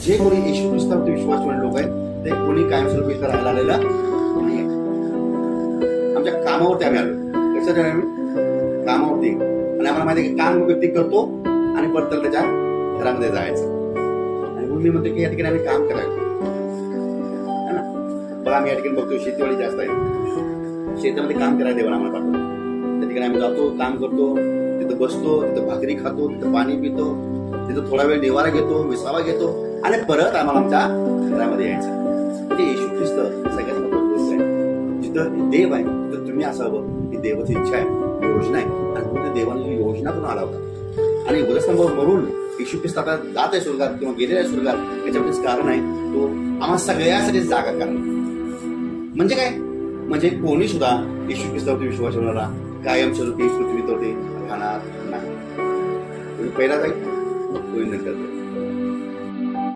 जे कोणी येशू ख्रिस्तावरती विश्वास ठेवणारे लोक आहेत ते कोणी कायमस्वरूपी इथं राहायला आलेला नाही. आमच्या कामावरती आम्ही आलो. कशासाठी आम्ही कामावरती, आणि आम्हाला माहिती आहे की काम व्यक्ती करतो आणि परत त्याच्या घरामध्ये जायचं. आणि म्हणून मी म्हणतो की या ठिकाणी आम्ही काम करायचं है ना. बघा आम्ही या ठिकाणी बघतो शेतीवाडी जास्त आहे, शेतामध्ये काम करायला देवाला आम्हाला पाठवतो. त्या ठिकाणी आम्ही जातो, काम करतो, तिथं बसतो, तिथं भाकरी खातो, तिथं पाणी पितो, तिथं थोडा वेळ निवारा घेतो, विसावा घेतो आणि परत आम्हाला आमच्या घरामध्ये यायचं. म्हणजे येशू ख्रिस्त सगळ्यात महत्त्वाची गोष्ट आहे. जिथं देव आहे तिथं तुम्ही असावं ही देवाची इच्छा आहे, योजना आहे. आणि तुम्ही देवाने योजना करून आला होता आणि वधस्तंभावर मरून येशू ख्रिस्त आता जात आहे स्वर्गात किंवा गेलेला आहे स्वर्गात. याच्यामध्येच कारण आहे तो आम्हा सगळ्यासाठी जागा करणं. म्हणजे काय, म्हणजे कोणी सुद्धा येशू ख्रिस्तावरती विश्वास ठेवणारा कायमस्वरूपी पृथ्वीवरती राहणार नाही. पहिला जाईल, कोणी नंतर